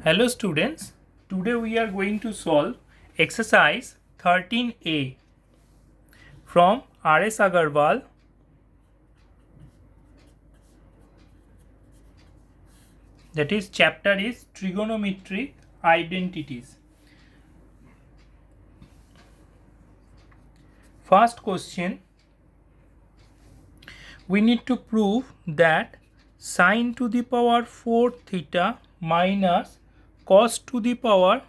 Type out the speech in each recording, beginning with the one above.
Hello students, today we are going to solve exercise 13a from R.S. Agarwal. That is chapter is trigonometric identities. First question, we need to prove that sine to the power 4 theta minus cos to the power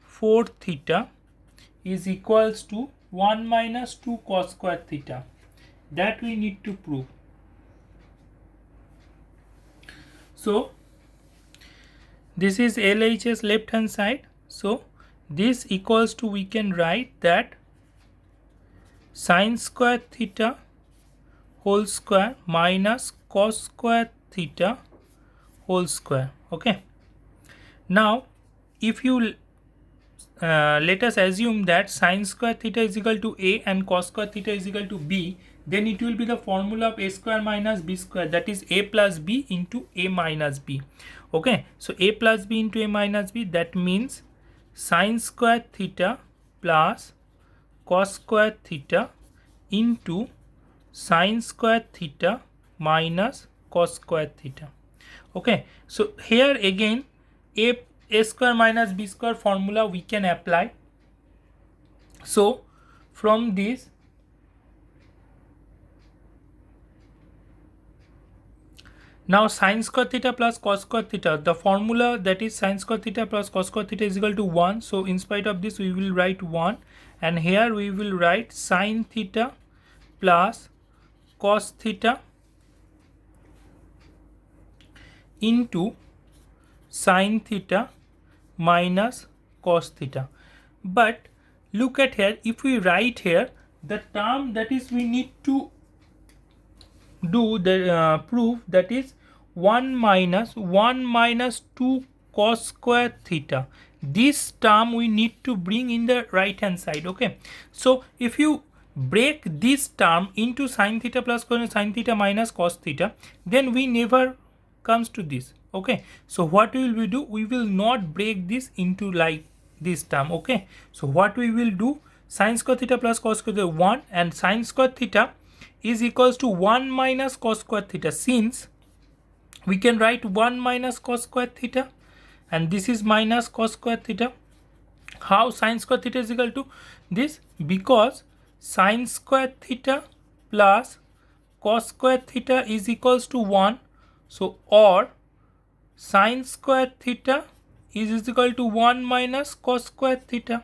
4 theta is equals to 1 minus 2 cos square theta. That we need to prove. So this is LHS left hand side. So this equals to, we can write that sine square theta whole square minus cos square theta whole square. Okay. Now if you let us assume that sine square theta is equal to a and cos square theta is equal to b, then it will be the formula of a square minus b square, that is a plus b into a minus b. Okay, so a plus b into a minus b, that means sine square theta plus cos square theta into sine square theta minus cos square theta. Okay, so here again a square minus b square formula we can apply. So from this, now sine square theta plus cos square theta, the formula that is sine square theta plus cos square theta is equal to 1. So in spite of this we will write 1, and here we will write sine theta plus cos theta into sine theta minus cos theta. But look at here, if we write here the term that is we need to do the proof, that is 1 minus 2 cos square theta, this term we need to bring in the right hand side. Okay, so if you break this term into sine theta plus sine theta minus cos theta, then we never comes to this. Okay, so what will we do? We will not break this into like this term. Okay, so what we will do, sine square theta plus cos square theta 1, and sine square theta is equals to 1 minus cos square theta, since we can write 1 minus cos square theta and this is minus cos square theta. How sine square theta is equal to this? Because sine square theta plus cos square theta is equals to 1. So or sine square theta is equal to 1 minus cos square theta.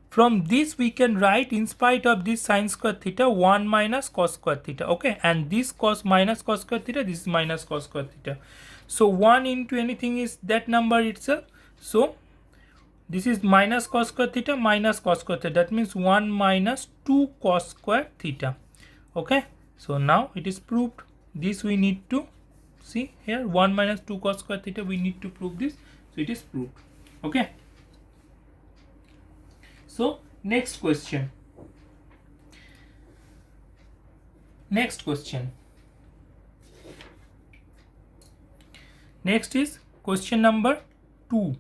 From this we can write, in spite of this sine square theta, 1 minus cos square theta. Okay, and this cos minus cos square theta, this is minus cos square theta. So 1 into anything is that number itself. So this is minus cos square theta minus cos square theta, that means 1 minus 2 cos square theta. Okay, so now it is proved. This we need to see here, 1 minus 2 cos square theta, we need to prove this. So it is proved. Okay, so next question. Next is question number 2.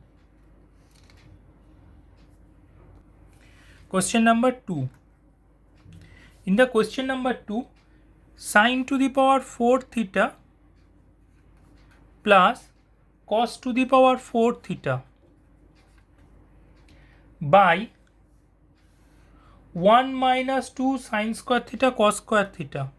Question number 2. In the question number 2, sine to the power 4 theta plus cos to the power 4 theta by 1 minus 2 sine square theta cos square theta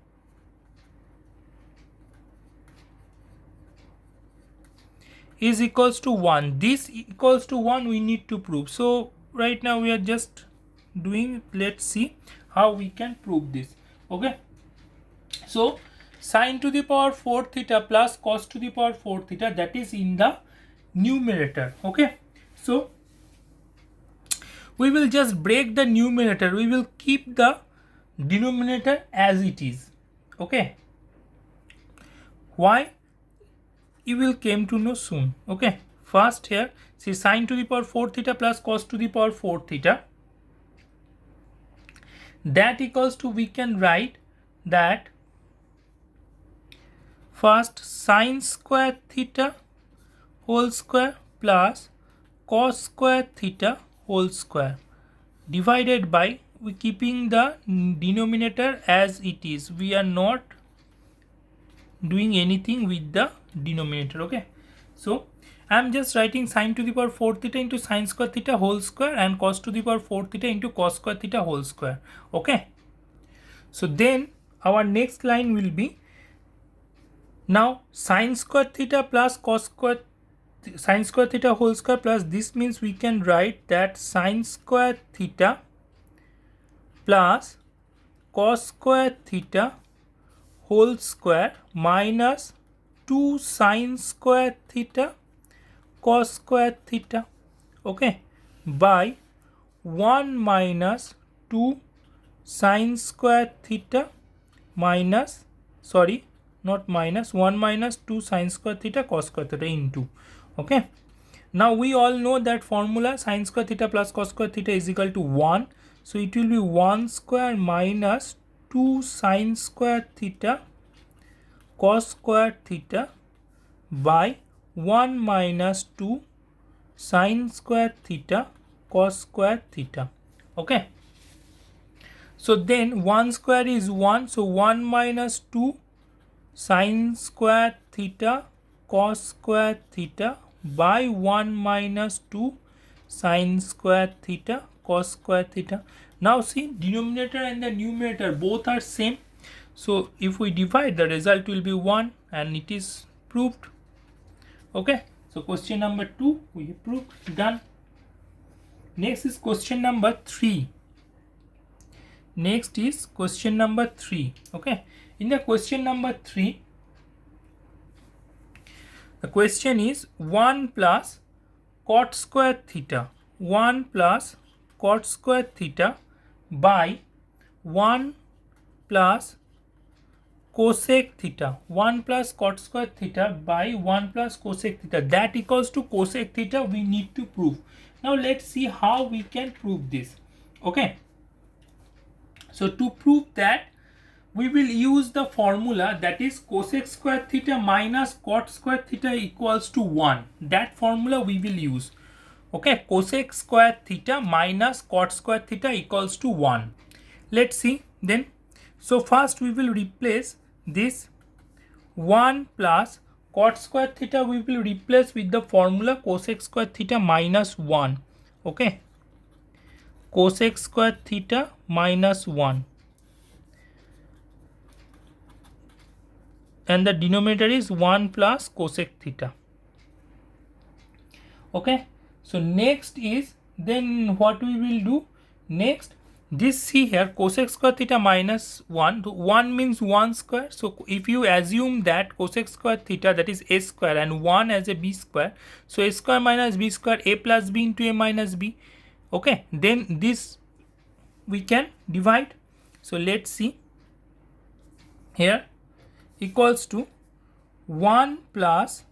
is equals to 1. This equals to 1 we need to prove. So right now we are just doing, let's see how we can prove this. Okay, so sine to the power 4 theta plus cos to the power 4 theta, that is in the numerator. Okay, so we will just break the numerator, we will keep the denominator as it is. Okay, why? You will came to know soon. Okay, first here see sine to the power 4 theta plus cos to the power 4 theta, that equals to, we can write that first sine square theta whole square plus cos square theta whole square divided by, we keeping the denominator as it is, we are not doing anything with the denominator. Okay, so I am just writing sine to the power 4 theta into sine square theta whole square and cos to the power 4 theta into cos square theta whole square. Okay, so then our next line will be now sine square theta plus cos square sine square theta whole square plus, this means we can write that sine square theta plus cos square theta whole square minus 2 sine square theta cos square theta, okay, by 1 minus 2 sine square theta minus, sorry, not minus, 1 minus 2 sine square theta cos square theta into, okay. Now we all know that formula, sine square theta plus cos square theta is equal to 1. So it will be 1 square minus 2 sine square theta cos square theta by 1 minus 2 sine square theta cos square theta. Okay. So then 1 square is 1. So 1 minus 2 sine square theta cos square theta by 1 minus 2 sine square theta cos square theta. Now see, denominator and the numerator both are same. So if we divide, the result will be 1 and it is proved. Okay, so question number 2 we have proved, done. Next is question number 3. Next is question number 3. Okay, in the question number 3, the question is 1 plus cot square theta, 1 plus cot square theta by 1 plus cosec theta, 1 plus cot square theta by 1 plus cosec theta, that equals to cosec theta we need to prove. Now let's see how we can prove this. Okay, so to prove that, we will use the formula, that is cosec square theta minus cot square theta equals to 1. That formula we will use. Okay, cosec square theta minus cot square theta equals to 1. Let's see then. So first we will replace this 1 plus cot square theta, we will replace with the formula cosec square theta minus 1. Okay, cosec square theta minus 1, and the denominator is 1 plus cosec theta. Okay, so next is, then what we will do next, this, see here, cosec square theta minus 1, 1 means 1 square. So if you assume that cosec square theta, that is a square, and 1 as a b square, so a square minus b square, a plus b into a minus b. Okay, then this we can divide. So let's see here, equals to 1 plus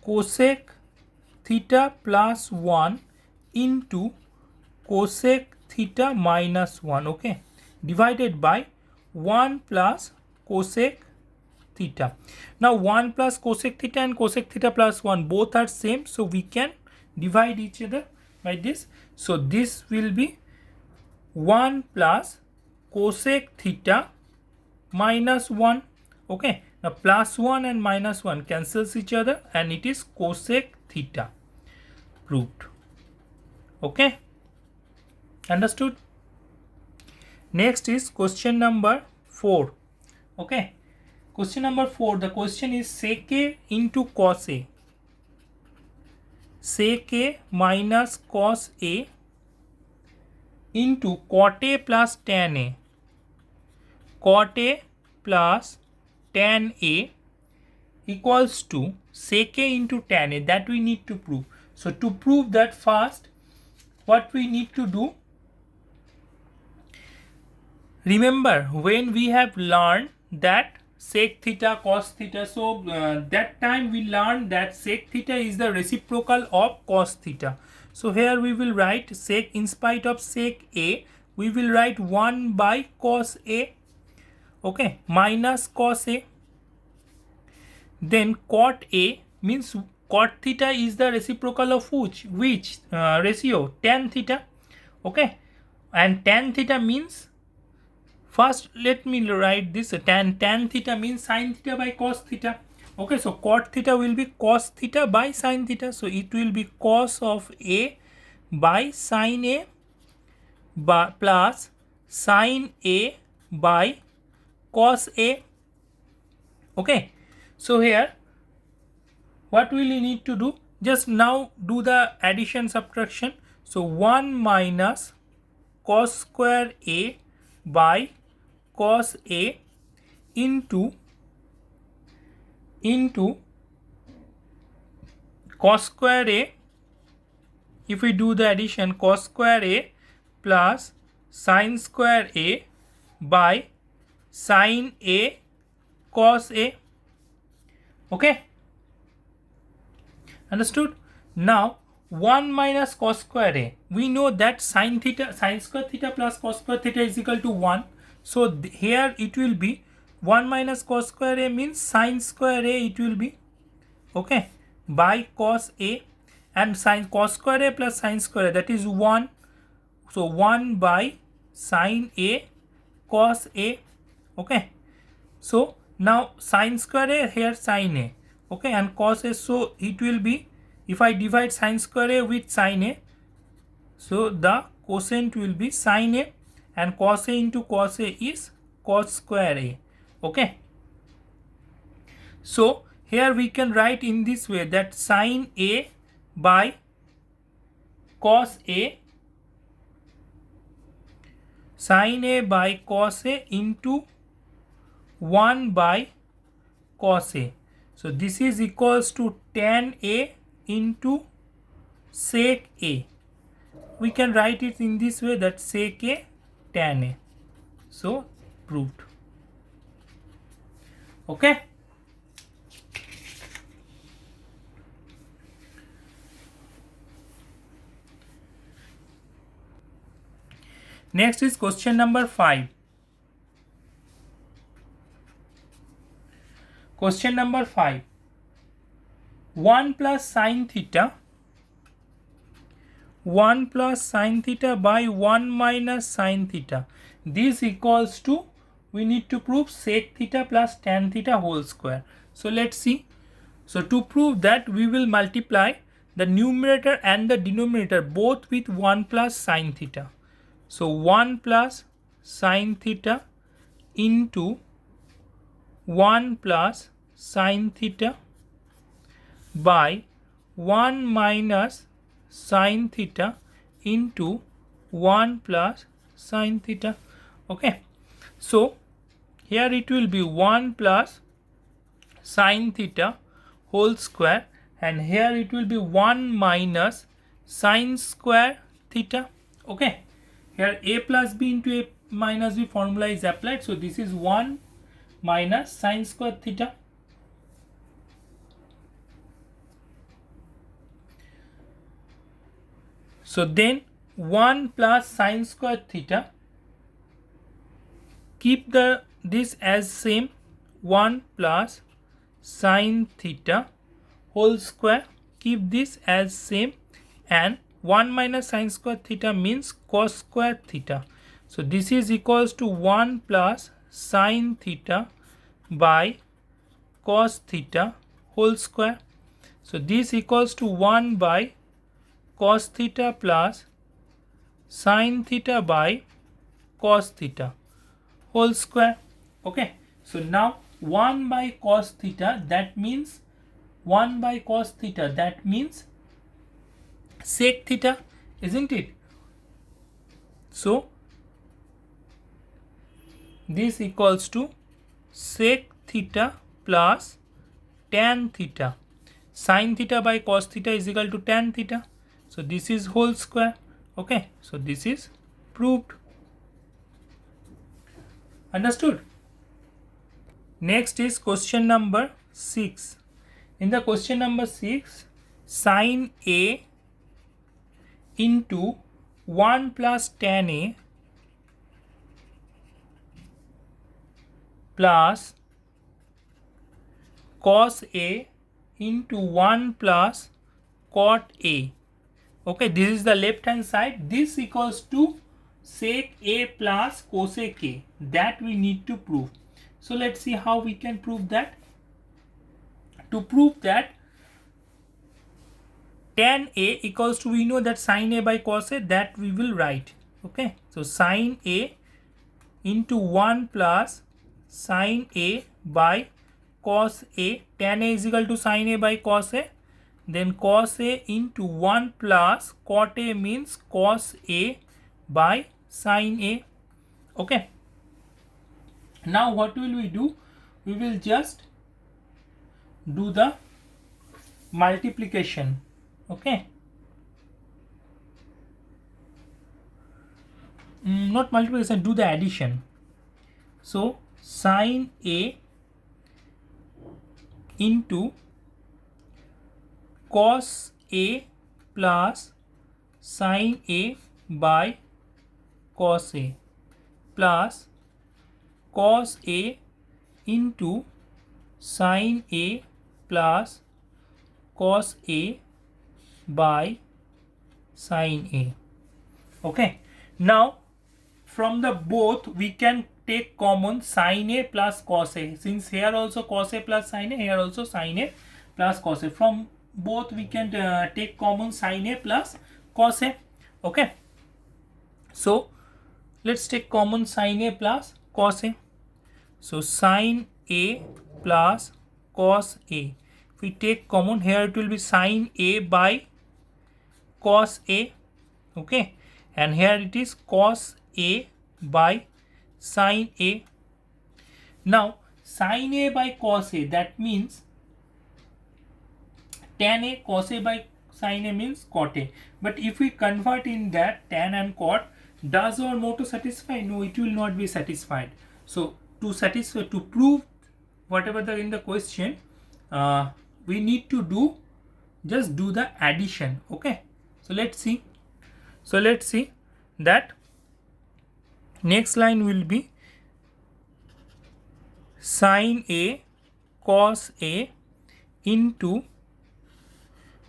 cosec theta plus 1 into cosec theta minus 1, okay, divided by 1 plus cosec theta. Now 1 plus cosec theta and cosec theta plus 1 both are same, so we can divide each other by this. So this will be 1 plus cosec theta minus 1. Okay, now plus 1 and minus 1 cancels each other and it is cosec theta. Proved. Okay, understood. Next is question number 4. Okay, question number 4, the question is sec a into cos a, sec a minus cos a into cot a plus tan a, cot a plus tan a equals to sec a into tan a, that we need to prove. So to prove that, first what we need to do, remember when we have learned that sec theta cos theta, so that time we learned that sec theta is the reciprocal of cos theta. So here we will write sec, in spite of sec a, we will write 1 by cos a, okay, minus cos a. Then cot a means cot theta is the reciprocal of which ratio? Tan theta. Okay, and tan theta means, first let me write this, tan theta means sin theta by cos theta. Okay, so cot theta will be cos theta by sin theta, so it will be cos of A by sin A plus sin A by cos A. Okay, so here what will you need to do? Just now do the addition subtraction. So 1 minus cos square A by cos A into cos square A. If we do the addition, cos square A plus sin square A by sin A cos A. Okay, understood? Now 1 minus cos square A, we know that sin square theta plus cos square theta is equal to 1. So here it will be 1 minus cos square A means sin square A it will be, okay, by cos A, and sin cos square A plus sin square A, that is 1. So 1 by sin A cos A. Okay, so now sin square A, here sin A, okay, and cos A, so it will be, if I divide sin square A with sin A, so the quotient will be sin A, and cos A into cos A is cos square A. Okay, so here we can write in this way that sin A by cos A, sin A by cos A into 1 by cos A. So this is equals to tan A into sec A. We can write it in this way, that sec A tan A. So proved. Okay. Next is question number 5. Question number 5. 1 plus sin theta, 1 plus sin theta by 1 minus sin theta. This equals to, we need to prove sec theta plus tan theta whole square. So let's see. So to prove that, we will multiply the numerator and the denominator both with 1 plus sin theta. So 1 plus sin theta into 1 plus sin theta by 1 minus sin theta into 1 plus sin theta. Okay, so here it will be 1 plus sin theta whole square, and here it will be 1 minus sin square theta. Okay, here a plus b into a minus b formula is applied, so this is 1 minus sin square theta. So then 1 plus sin square theta, keep this as same, 1 plus sin theta whole square, keep this as same, and 1 minus sin square theta means cos square theta. So this is equals to 1 plus sin theta by cos theta whole square. So this equals to 1 by cos theta plus sin theta by cos theta whole square. Okay, so now 1 by cos theta, that means 1 by cos theta, that means sec theta, isn't it? So this equals to sec theta plus tan theta. Sin theta by cos theta is equal to tan theta. So this is whole square. Okay, so this is proved. Understood? Next is question number 6. In the question number 6, sin A into 1 plus tan A plus cos A into 1 plus cot A. Okay, this is the left hand side. This equals to sec A plus cosec A. That we need to prove. So let's see how we can prove that. To prove that, tan A equals to, we know that sin A by cos A, that we will write. Okay, so sin A into 1 plus sin A by cos A. Tan A is equal to sin A by cos A. Then cos A into 1 plus cot A means cos A by sin A. Okay. Now what will we do? We will just do the multiplication. Okay. Not multiplication, do the addition. So sin A into cos A plus sin A by cos A plus cos A into sin A plus cos A by sin A. Okay. Now from the both we can take common sin A plus cos A. Since here also cos A plus sin A, here also sin A plus cos A. From both we can take common sin A plus cos A. Okay. So let's take common sin A plus cos A. So sin A plus cos A. If we take common, here it will be sin A by cos A. Okay. And here it is cos A by sin A. Now sin A by cos A, that means tan A, cos A by sin A means cot A. But if we convert in that tan and cot, does our motto satisfy? No, it will not be satisfied. So to prove whatever in the question, we need to just do the addition. Okay. So let's see that next line will be sin A cos A into,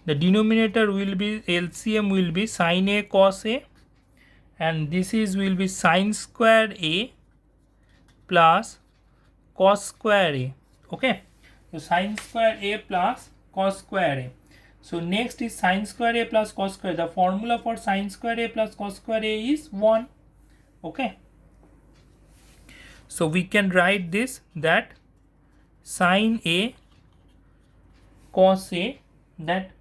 the denominator will be, LCM will be sin A cos A, and this will be sin square A plus cos square A. Okay. So sin square A plus cos square A. So next is sin square A plus cos square. The formula for sin square A plus cos square A is 1. Okay. So we can write this, that sin A cos A, that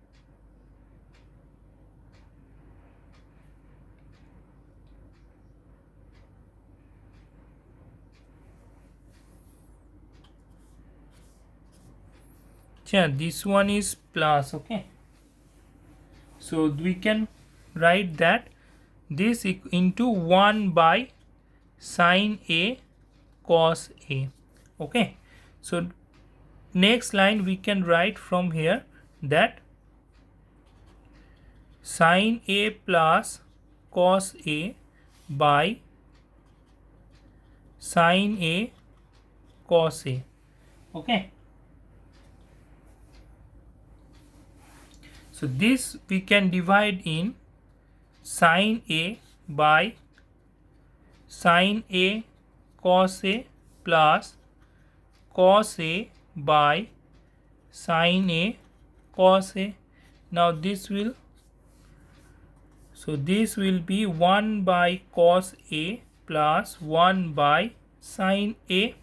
this one is plus. Okay. So we can write that this into 1 by sin A cos A. Okay. So next line we can write from here, that sin A plus cos A by sin A cos A. Okay. So this we can divide in sin A by sin A cos A plus cos A by sin A cos A. Now this will be 1 by cos A plus 1 by sin A.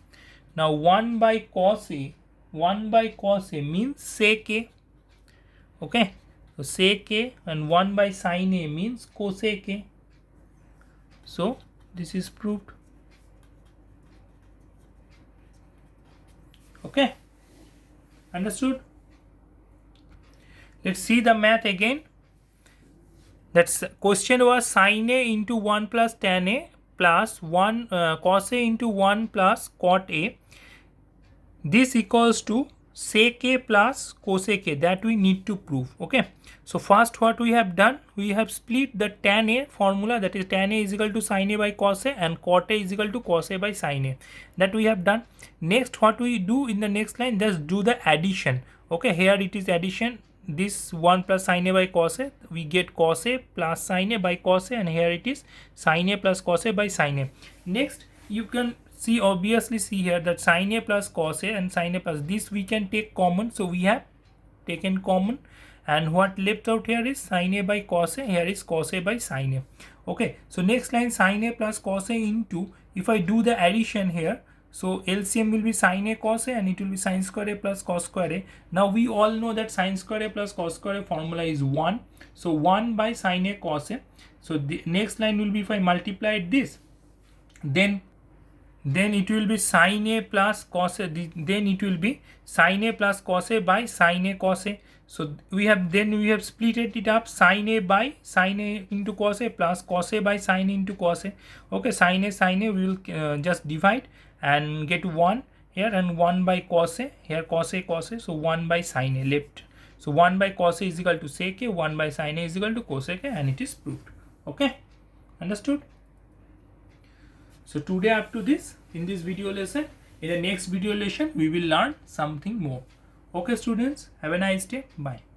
Now 1 by cos A means sec A. Okay. So sec A, and 1 by sin A means cosec A. So this is proved. Okay. Understood? Let's see the math again. That's question was sin A into 1 plus tan A plus 1 cos A into 1 plus cot A. This equals to sec A plus cosec A, that we need to prove. Okay. So first what we have done, we have split the tan A formula, that is tan A is equal to sin A by cos A and cot A is equal to cos A by sin A. That we have done. Next what we do in the next line, just do the addition. Okay, here it is addition. This 1 plus sin a by cos a, we get cos a plus sin a by cos a, and here it is sin a plus cos a by sin a. Next, you can see, obviously see here that sin a plus cos a and sin a plus, this we can take common, so we have taken common, and what left out here is sin a by cos a, here is cos a by sin a. Okay, so next line sin a plus cos a into, if I do the addition here, so LCM will be sin a cos a, and it will be sin square a plus cos square a. Now we all know that sin square a plus cos square a formula is 1. So 1 by sin a cos a. So the next line will be, if I multiply this, then it will be sin a plus cos a, then it will be sin a plus cos a by sin a cos a. So we have split it up, sin a by sin a into cos a plus cos a by sin a into cos a. Okay, sin a we will just divide and get 1 here, and 1 by cos a, here cos a, so 1 by sin a left. So 1 by cos a is equal to sec a, 1 by sin a is equal to cosec a, and it is proved. Okay, understood? So today up to this in this video lesson. In the next video lesson we will learn something more. Okay students, have a nice day. Bye.